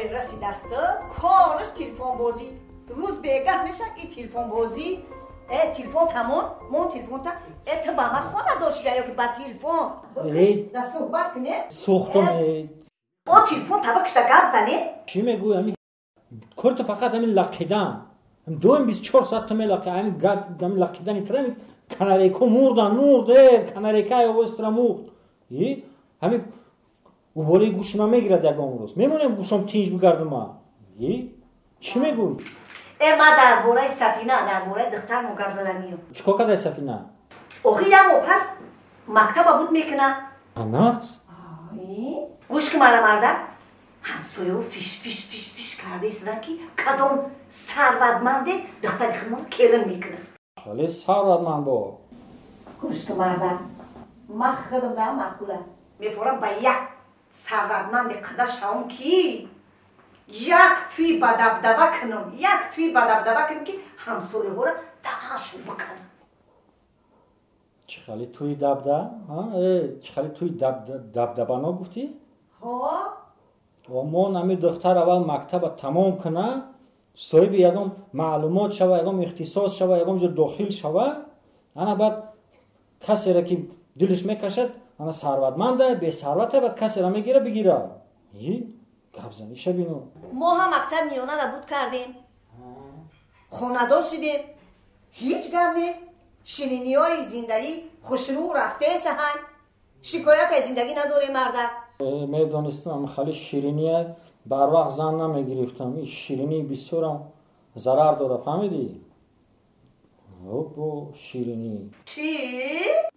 رسید است کارش تلفن بازی روز بیگه میشه این تلفن بازی تلفن تمام مون تلفن تا ات با ما خونه داشته یا که با تلفن دا صحبت کنه سوختم او تلفن تا بکشتا گپ زنه چی میگوی همین کرد فقط همین لقیدن هم 24 ساعت می لقی همین گپ همین لقیدن ترم کناریکو مرده کناریکا اوسترا مرد همین او بالی گوشم میگیرد یکم روز میمونم گوشم تیج بگردم چی میگوی ما درباره سفینه درباره دختر مگپ زدنیم چیکار کرده سفینه اوخیامو پس مکتب بود میکنه اناس گوش که مرا مرده همسایه و فیش کرده ایستدن که کدام ثروتمنده دختر خودمون کلن میکنه خالی ثروتمند با گوش که مرده ما خودم ده معقوله میفورم با یک ثروتمند قدر شوم کی یک توی با دبدبه کنم یک توی با دبدبه کنم که همسایه ها را تماشا بکنم چی خالی توی دبده چی خالی توی دبدبه نا گفتی ها و ما نمی دختر اول مکتب تمام کنه صاحب یکم معلومات شوه یکم اختصاص شوه یکم جو داخل شوه انا بعد کسی را که دلش میکشد انا ثروتمنده بی ثروته بعد کسی را میگیره بگیره گپ زنی شبینو ما هم مکتب میانه نبود کردیم خونه دار شدیم هیچ گم نه شیرینی های زندگی خوشرو رفته سهن شکایت از زندگی نداره مرده میدانستم اما خالی شیرینی بر وقت زن نمیگرفتم این شیرینی بسیارم ضرر داره فهمیدی با شیرینی چی؟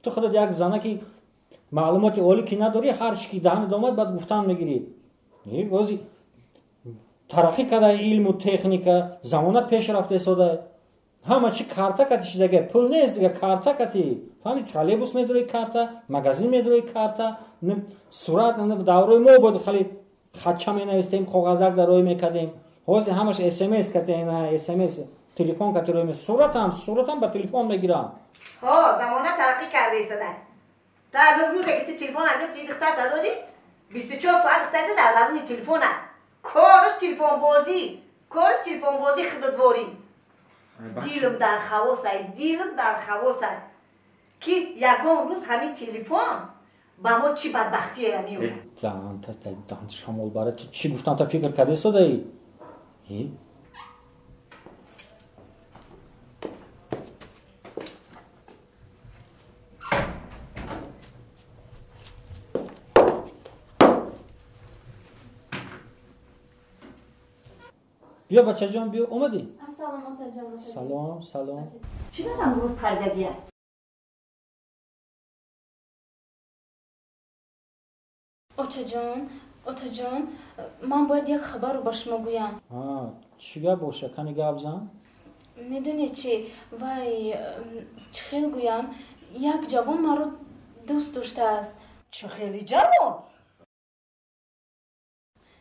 تو خودت یک زنه که معلومات اولی که نداری هر چی که دهن دامد بعد گفتن میگیری وازی ترقی کرده علم و تکنیک زمانه پیش رفته ساده همه چی کارتا کتی شده پول نیست دیگه کارتا کتی فهمی ترالبوس میدوری کارتا مگازین میدوری کارتا صورت دوره ما بود خالی خدچه می نویستیم کاغذک در روی میکردیم حوضی همش اس ام اس کردیم اس ام اس تلفن کتی روی می صورت هم با تلفن میگیرم ها زمانه ترقی کرده ایستادن تا اول روزی که تلفن اگر چی دختر دادی 24 ساعت دختر در درون تلفن کارش تلفن بازی خوددواری دیلم در خواست که یکم روز همین تلفن با ما چی بدبختی را میومد دهان شمال برای تو چی گفتم تا فکر کرده ساده ای؟ بیا بچه جان بیا اومدی؟ سلام آتا جان. سلام چی برم رو پردگیه؟ آتا جان من باید یک خبر رو با شما گویم چی گپ باشه کنی گپ زن؟ میدونی چی وای چه خیلی گویم یک جوان ما رو دوست داشته است چه خیلی جوان؟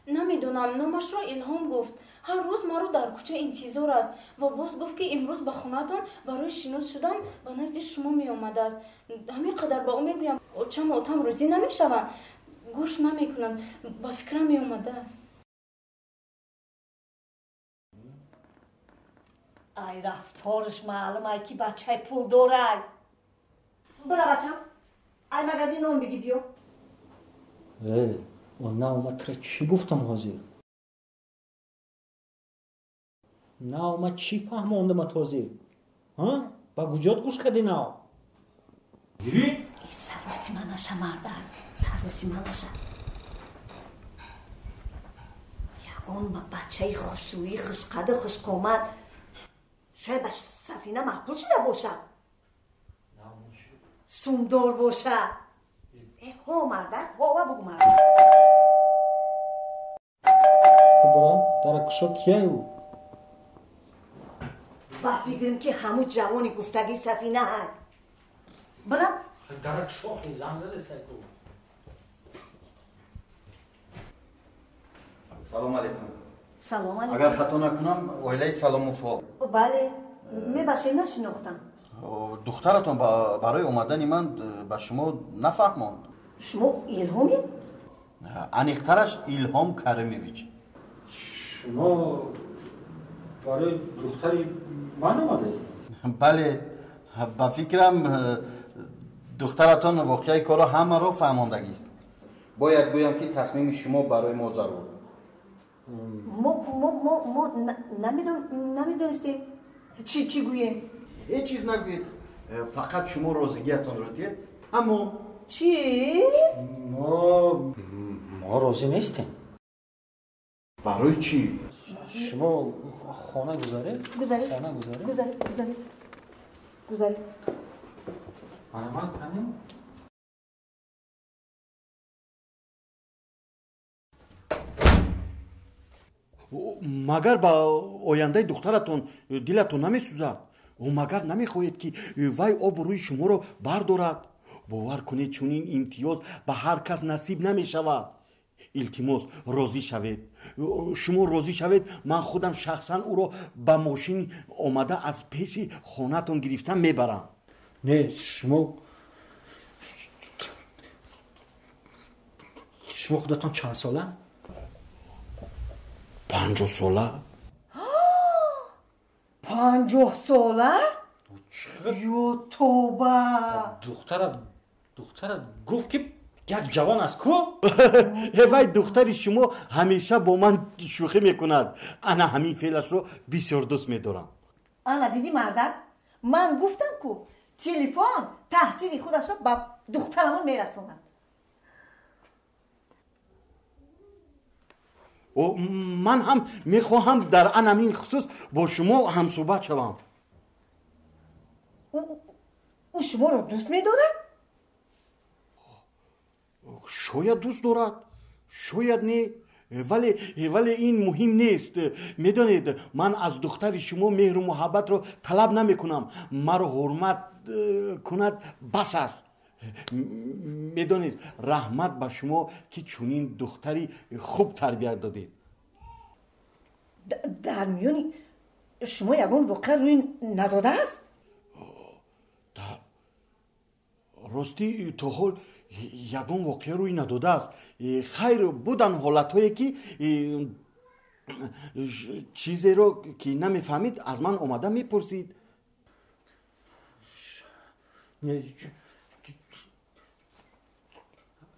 نمیدونم نامش را الهام گفت هر روز ما رو در کوچه انتظار است و باز گفت که امروز به خونه‌تان برای شناس شدن به نزد شما می آمده است همین قدر با او میگویم چم اتم روزی نمیشوند گوش نمیکنند با فکرم می آمده است ای رفتارش معلومه که بچه پول داره برا بچم ای مگازین نام بگی بیو نه اومد تره چی گفتم حاضر نه اومد چی فهمونده ما حاضر با گوجات گوش کردی نه سروسی من نشه مردن سروسی من نشه یکون بچه خوشرویی خوشقده خوشقومت شاید به سفینه مقبول شده باشه سومدار باشه ها مردن ها بگو مردن خب برام در کشا کیه او با فکرم که همون جوانی گفتگی سفینه هست برام درک شوخی زنزل است کو سلام علیکم سلام علیکم اگر خطا نکنم ویله سلام وفا بله میبخشید نشناختم دخترتون برای اومدن من به شما نفهماند شما الهامی؟ انیخترش ایلهام کریمیویچ شما برای دختری من اومده؟ بله با فکرم دخترتان واقعی کارا همه رو فهماندگی است. باید گویم که تصمیم شما برای ما ضرور. ما نمیدونستیم چی گوییم. هیچ چیز نگوید، فقط شما راضیگیتان رو دید. تمام. چی؟ ما راضی نیستیم. برای چی؟ شما خانه گذاره؟ گذاره. من همین؟ مگر با آینده دخترتون دلتون نمیسوزد؟ و مگر نمیخواهید که وی آبروی شما رو بردارد؟ باور کنید چنین امتیاز به هر کس نصیب نمیشود. التماس راضی شوید. شما راضی شوید، من خودم شخصا او رو به ماشین آمده از پیش خانه‌تون گرفتم میبرم. نه شما خودتون چند ساله؟ 50 ساله. 50 ساله؟ یو توبه. دخترت گفت که یک جوان است کو؟ وای دختر شما همیشه با من شوخی میکند. انا همین فعلش رو بسیار دوست میدارم. انا دیدی مردم؟ من گفتم کو تلفن تحصیل خودش رو با دخترمون میرسوند. و من هم میخواهم در همین خصوص با شما هم صحبت شوم. او شما رو دوست میدارد؟ شاید دوست دارد، شاید نه، ولی این مهم نیست. میدانید من از دختر شما مهر و محبت رو طلب نمی کنم. مرا حرمت کند بس است. میدانید رحمت به شما که چنین دختری خوب تربیت دادید. در میانی شما یگان واقع روی نداده است؟ راستی تا حال یگان واقع روی نداده است. خیر بودن حالتهایی که چیزی رو که نمیفهمید از من اومده میپرسید.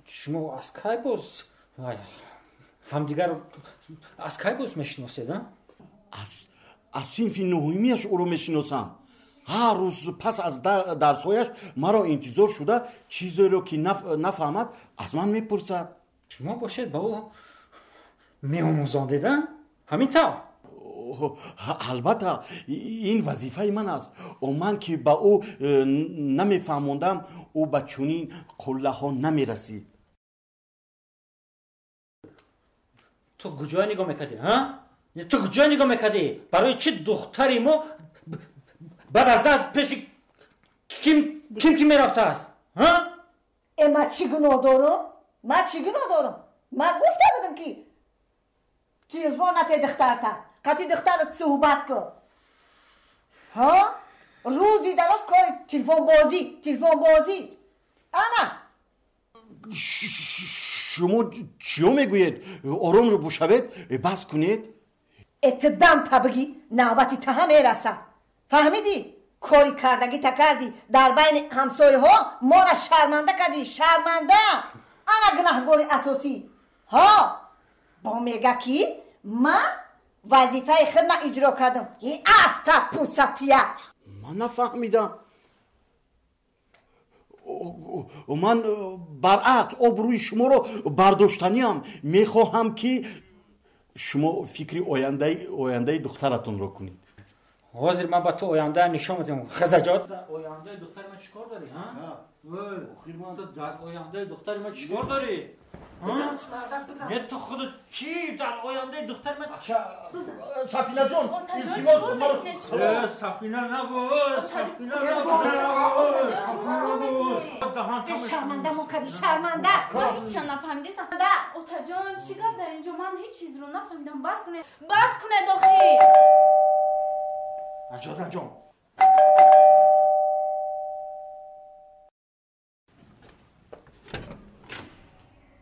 شما از کی باز همدیگر از کی باز میشناسید؟ از صنف نهمیش او رو میشناسم. هر روز پس از درسهایش مرا انتظار شده چیزی رو که نفهمد از من میپرسد. شما باشید با او میآموزاندید؟ همینطور؟ البته این وظیفه من است. و من که با او نمیفهموندم او به چنین قله ها نمیرسید. تو کجای نگاه میکردی؟ تو کجای نگاه میکردی؟ برای چه دختری ما بعد از دست پیش kim میرفته است؟ ما چی گناه دارم؟ من گفته بودم که تلفن نتی دخترتا قطعی دخترت صحبت کن. روزی درست کار تلفن بازی. انا شما چیو میگویید؟ آرام رو بشوید، بس کنید. اتدام تا بگی نوبتی تا هم میرسه. فهمیدی؟ کاری کردگی تا کردی در بین همسایه ها ما را شرمنده کردی. انا گناهگار اساسی. با میگه کی من وظیفه خود ما اجرا کردم. این افتاد پوستیه. من نفهمیدم. من برعکس آبروی شما رو برداشتنیم. میخواهم که شما فکری آینده دخترتون رو کنید. حاضر من با تو آینده نشان میدم. خزجات در آینده دختر من چیکار داری؟ تو در آینده دختر من چیکار داری؟ نه تو خودت چی در آینده دختر من؟ سفینه جان سفینه نبود. شرمنده من کردی شرمنده. من هیچ چند نفهمیدم. اوتا جان چی گفت در اینجا؟ من هیچ چیز رو نفهمیدم. بس کنه داخل. اجاده جان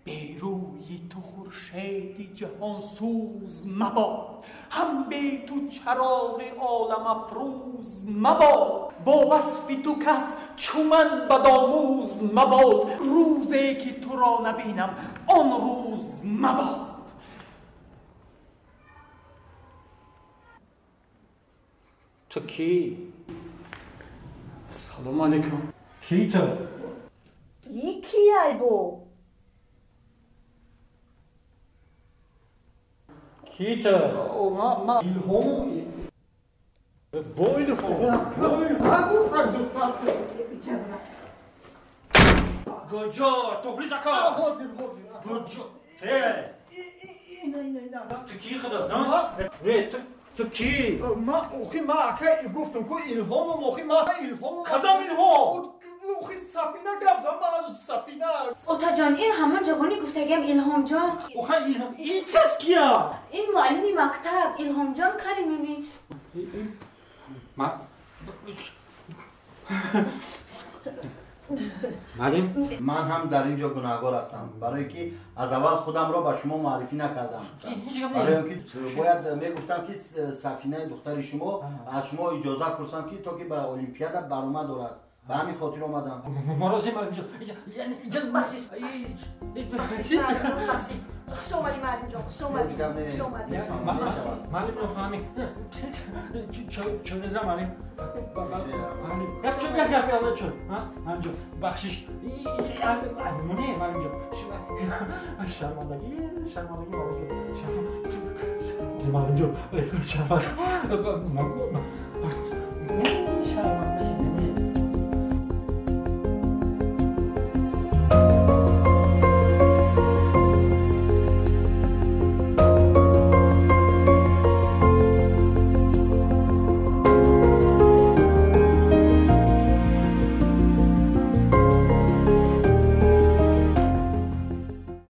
به روی تو تو خورشید جهان سوز مباد، هم بی تو چراغ عالم افروز مباد. با وصفی تو کس چو من بدآموز مباد، روزی که تو را نبینم آن روز مباد. تو کی؟ سلام علیکم. کی تو؟ یکی ای بو کی تو؟ ما ایلهام بویل گوجا توفلی تکا گوجا تیز اینا تو کی خدا؟ نه تو کی؟ ما که گفتم که ایلهام ما ایلهام کدام ایلهام؟ اوخی سفینه گفت من سفینه. اوتا جان این همان جوانی گفتگیم ایلهام جان. اوخه ایلهام این کس کیا؟ این معلمی مکتب ایلهام جان کریمویچ. معلم من هم در اینجا گناهکار هستم، برای که از اول خودم را به شما معرفی نکردم. برای اینکه باید میگفتم که سفینه دختر شما از شما اجازه پرسم که تا که به المپیاد برنامه دارد، به همین خاطر آمدم. مراسم معلم جان اینجا بخشیش خوش اومدی معلم جان، خوش اومدی. معلم نفهمی چون نزم معلم گفت چون گفت یالا چون معلم جان بخشیش منی معلم جان شرمندگی معلم جان شرمندگی